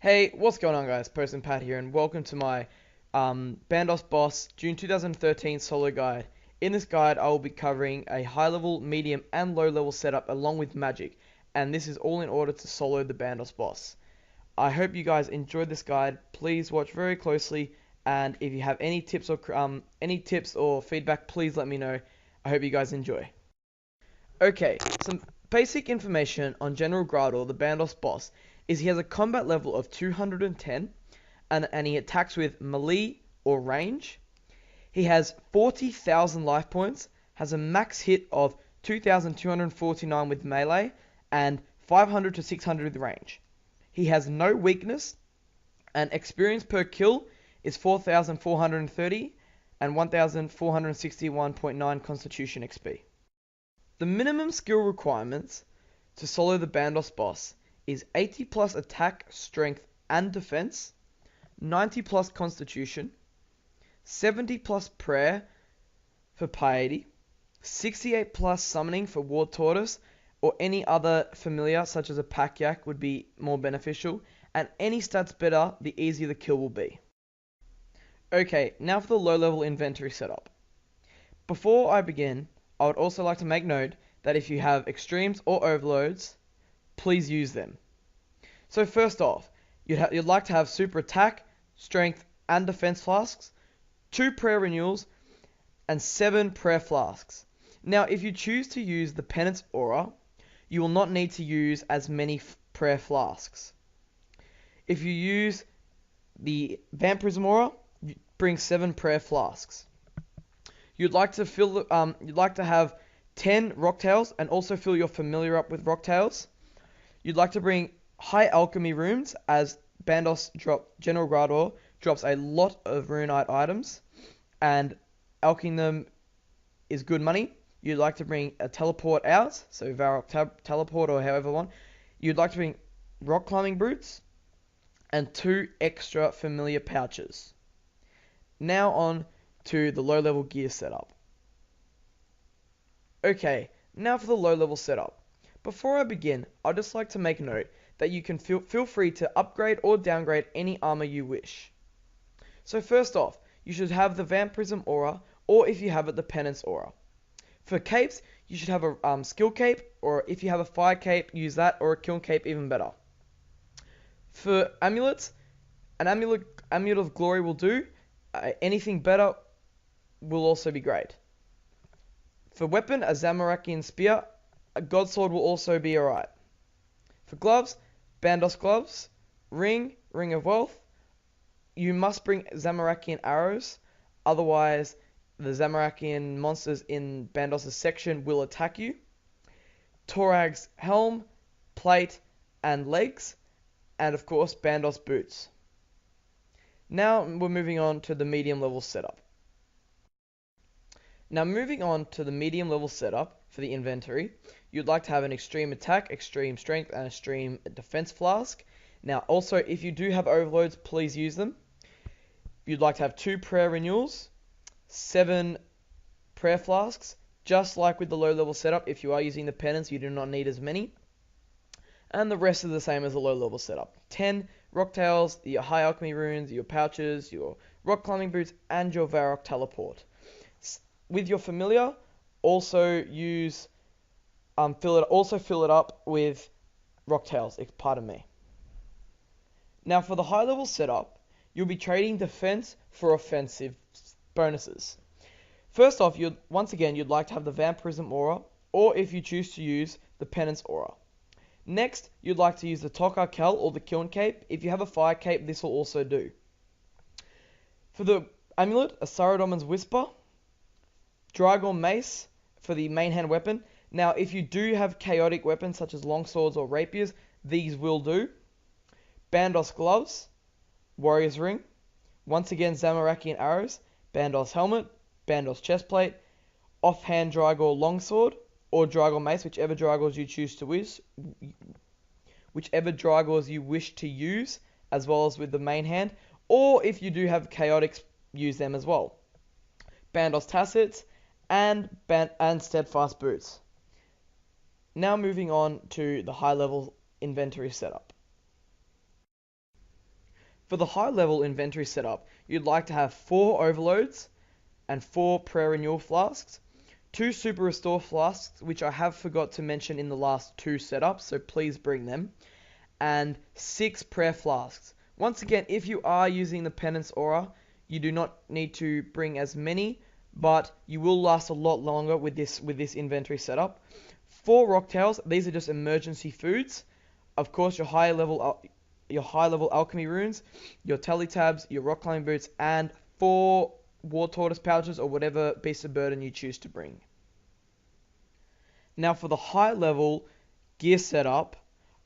Hey, what's going on guys? Person Pat here and welcome to my Bandos Boss June 2013 solo guide. In this guide I will be covering a high level, medium and low level setup along with magic, and this is all in order to solo the Bandos Boss. I hope you guys enjoyed this guide. Please watch very closely, and if you have any tips or feedback, please let me know. I hope you guys enjoy. Okay, some basic information on General Grador, the Bandos Boss, is he has a combat level of 210, and he attacks with melee or range. He has 40,000 life points, has a max hit of 2,249 with melee, and 500 to 600 with range. He has no weakness, and experience per kill is 4,430 and 1,461.9 Constitution XP. The minimum skill requirements to solo the Bandos Boss is 80 plus attack, strength and defense, 90 plus constitution, 70 plus prayer for piety, 68 plus summoning for Ward Tortoise or any other familiar such as a pack yak would be more beneficial, and any stats better the easier the kill will be. Okay, now for the low level inventory setup. Before I begin, I would also like to make note that if you have extremes or overloads, please use them. So first off, you'd like to have super attack, strength and defense flasks, 2 prayer renewals, and 7 prayer flasks. Now if you choose to use the penance aura, you will not need to use as many prayer flasks. If you use the vampirism aura, you bring 7 prayer flasks. You'd like to have 10 rocktails and also fill your familiar up with rocktails. You'd like to bring high alchemy runes, as General Grador drops a lot of runite items, and alching them is good money. You'd like to bring a teleport out, so Varrock teleport or however one. You'd like to bring rock climbing boots and 2 extra familiar pouches. Now on to the low level gear setup. Okay, now for the low level setup. Before I begin, I'd just like to make note that you can feel free to upgrade or downgrade any armor you wish. So first off, you should have the vampirism aura, or if you have it, the penance aura. For capes, you should have a skill cape, or if you have a fire cape, use that, or a kiln cape, even better. For amulets, an amulet of glory will do. Anything better will also be great. For weapon, a Zamorakian spear, a godsword will also be alright. For gloves, Bandos gloves, ring of wealth. You must bring Zamorakian arrows, otherwise the Zamorakian monsters in Bandos' section will attack you. Torag's helm, plate and legs, and of course Bandos boots. Now we're moving on to the medium level setup. Now moving on to the medium level setup for the inventory, you'd like to have an extreme attack, extreme strength and extreme defense flask. Now also, if you do have overloads, please use them. You'd like to have 2 prayer renewals, 7 prayer flasks, just like with the low level setup. If you are using the penance, you do not need as many. And the rest is the same as the low level setup. 10 rocktails, your high alchemy runes, your pouches, your rock climbing boots, and your Varrock teleport. With your familiar, also use fill it up with rocktails. Pardon me. Now for the high level setup, you'll be trading defense for offensive bonuses. First off, you'd like to have the vampirism aura, or if you choose to use the penance aura. Next, you'd like to use the Tokar Kel or the kiln cape. If you have a fire cape, this will also do. For the amulet, a Saradomin's whisper, Drygor mace for the main hand weapon. Now, if you do have chaotic weapons such as longswords or rapiers, these will do. Bandos gloves, warrior's ring, once again Zamorakian arrows, Bandos helmet, Bandos chestplate, offhand Drygor longsword or Drygor mace, whichever Drygors you wish to use, as well as with the main hand, or if you do have chaotics, use them as well. Bandos tassets and steadfast boots. Now moving on to the high level inventory setup. For the high level inventory setup, you'd like to have 4 overloads and 4 prayer renewal flasks, 2 super restore flasks, which I have forgot to mention in the last 2 setups, so please bring them, and 6 prayer flasks. Once again, if you are using the penance aura, you do not need to bring as many, but you will last a lot longer with this inventory setup. 4 rock tails, these are just emergency foods. Of course, your high level alchemy runes, your tally tabs, your rock climbing boots, and 4 war tortoise pouches or whatever beast of burden you choose to bring. Now for the high level gear setup,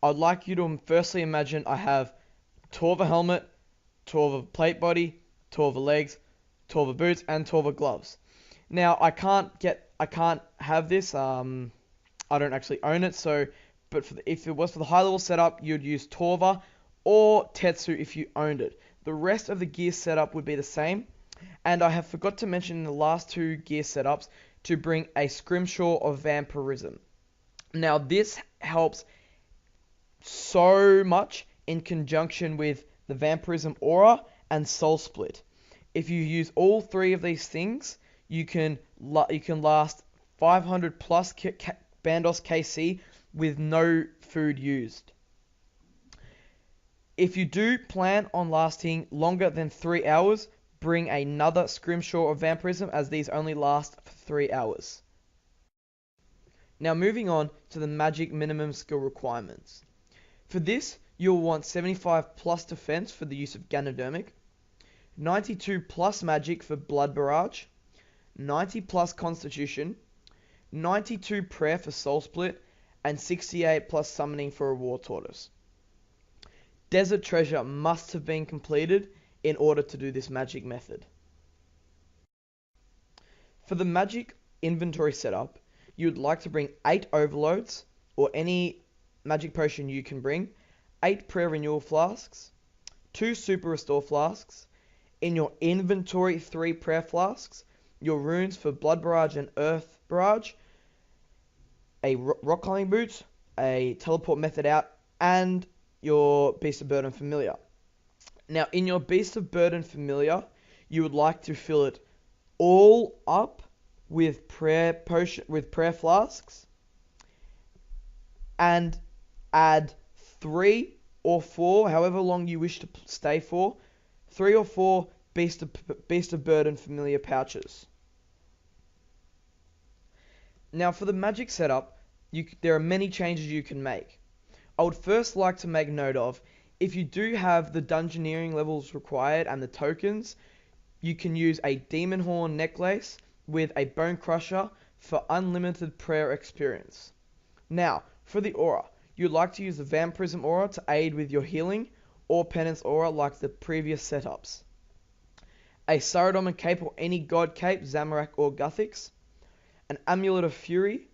I'd like you to firstly imagine I have Torva helmet, Torva plate body, Torva legs, Torva boots, and Torva gloves. Now I can't have this. I don't actually own it, so but if it was for the high level setup, you'd use Torva or Tetsu if you owned it. The rest of the gear setup would be the same, and I have forgot to mention in the last 2 gear setups to bring a Scrimshaw of Vampirism. Now this helps so much in conjunction with the Vampirism Aura and Soul Split. If you use all 3 of these things, you can last 500 plus Bandos KC with no food used. If you do plan on lasting longer than 3 hours, bring another Scrimshaw of Vampirism, as these only last for 3 hours. Now moving on to the magic minimum skill requirements. For this, you'll want 75 plus defense for the use of Ganodermic, 92 plus magic for Blood Barrage, 90 plus constitution, 92 prayer for Soul Split, and 68 plus summoning for a War Tortoise. Desert Treasure must have been completed in order to do this magic method. For the magic inventory setup, you would like to bring 8 overloads, or any magic potion you can bring, 8 prayer renewal flasks, 2 super restore flasks, in your inventory 3 prayer flasks, your runes for Blood Barrage and Earth Barrage, a rock climbing boots, a teleport method out, and your Beast of Burden Familiar. Now, in your Beast of Burden Familiar, you would like to fill it all up with prayer flasks, and add 3 or 4, however long you wish to stay for, 3 or 4 Beast of Burden Familiar pouches. Now for the magic setup, there are many changes you can make. I would first like to make note of, if you do have the dungeoneering levels required and the tokens, you can use a Demon Horn necklace with a Bone Crusher for unlimited prayer experience. Now, for the aura, you'd like to use the Vampirism aura to aid with your healing, or Penance aura like the previous setups. A Saradomin cape or any god cape, Zamorak or Guthix. An Amulet of Fury,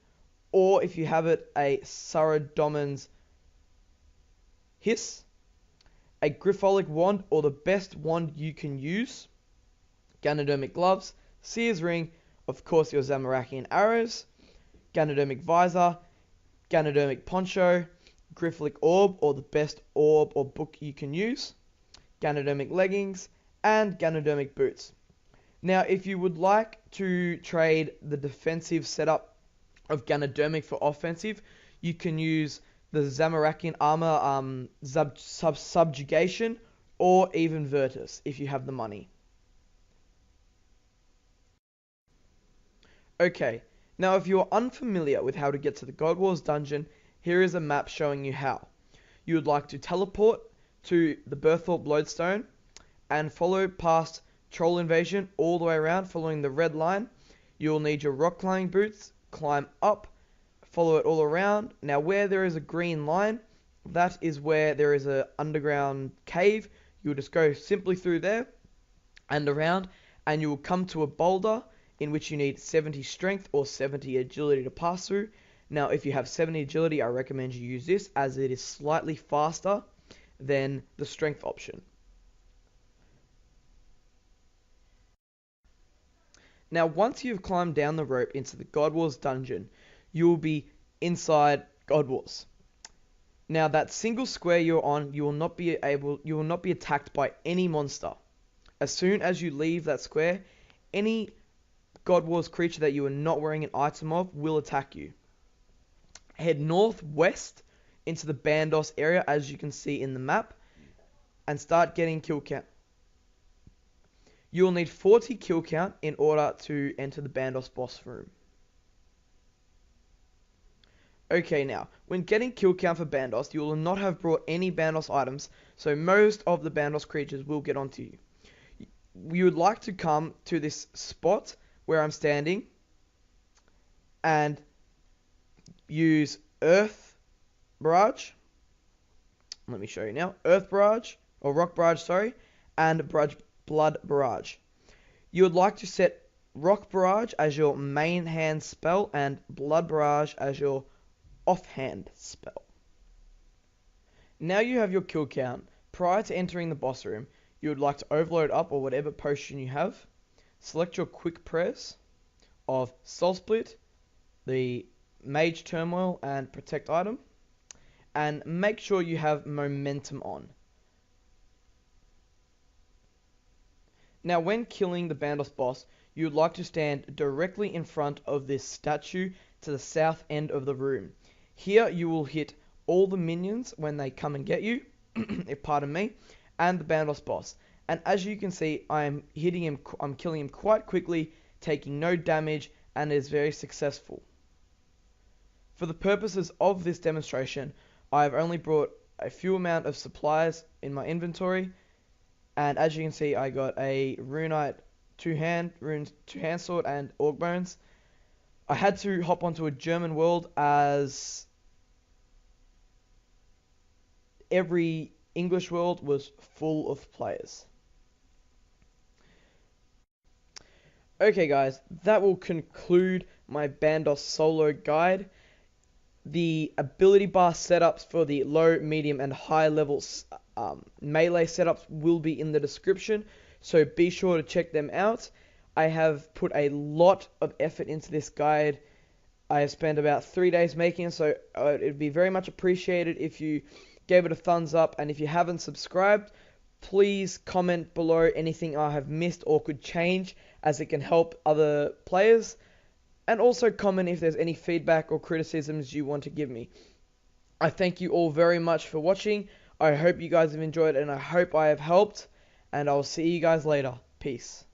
or if you have it, a Saradomin's Hiss. A Grypholic wand, or the best wand you can use. Ganodermic gloves, Seer's ring, of course your Zamorakian arrows, Ganodermic visor, Ganodermic poncho, Grypholic orb, or the best orb or book you can use, Ganodermic leggings, and Ganodermic boots. Now, if you would like to trade the defensive setup of Ganodermic for offensive, you can use the Zamorakian armor subjugation, or even Virtus if you have the money. Okay, now if you are unfamiliar with how to get to the God Wars dungeon, here is a map showing you how. You would like to teleport to the Berthorpe Lodestone and follow past Troll Invasion all the way around, following the red line. You will need your rock climbing boots, climb up, follow it all around. Now where there is a green line, that is where there is an underground cave. You'll just go simply through there and around, and you will come to a boulder in which you need 70 strength or 70 agility to pass through. Now if you have 70 agility, I recommend you use this, as it is slightly faster than the strength option. Now once you've climbed down the rope into the God Wars dungeon, you will be inside God Wars. Now that single square you're on, you will not be attacked by any monster. As soon as you leave that square, any God Wars creature that you are not wearing an item of will attack you. Head northwest into the Bandos area, as you can see in the map, and start getting kill count. You will need 40 kill count in order to enter the Bandos boss room. Okay, now, when getting kill count for Bandos, you will not have brought any Bandos items, so most of the Bandos creatures will get onto you. You would like to come to this spot where I'm standing and use Earth Barrage. Let me show you now. Earth Barrage, or Rock Barrage, sorry, and Blood Barrage. You would like to set Rock Barrage as your main hand spell and Blood Barrage as your offhand spell. Now you have your kill count. Prior to entering the boss room, you would like to overload up or whatever potion you have. Select your quick press of Soul Split, the Mage Turmoil and Protect item, and make sure you have momentum on. Now when killing the Bandos boss, you would like to stand directly in front of this statue to the south end of the room. Here you will hit all the minions when they come and get you, pardon me, and the Bandos boss. And as you can see, I'm killing him quite quickly, taking no damage, and is very successful. For the purposes of this demonstration, I've only brought a few amount of supplies in my inventory, and as you can see, I got a Runite two-hand sword and Orc Bones. I had to hop onto a German world as every English world was full of players. Okay guys, that will conclude my Bandos solo guide. The ability bar setups for the low, medium and high levels melee setups will be in the description, so be sure to check them out. I have put a lot of effort into this guide. I have spent about 3 days making it, so it would be very much appreciated if you gave it a thumbs up, and if you haven't subscribed, please comment below anything I have missed or could change, as it can help other players, and also comment if there's any feedback or criticisms you want to give me. I thank you all very much for watching. I hope you guys have enjoyed, and I hope I have helped, and I'll see you guys later. Peace.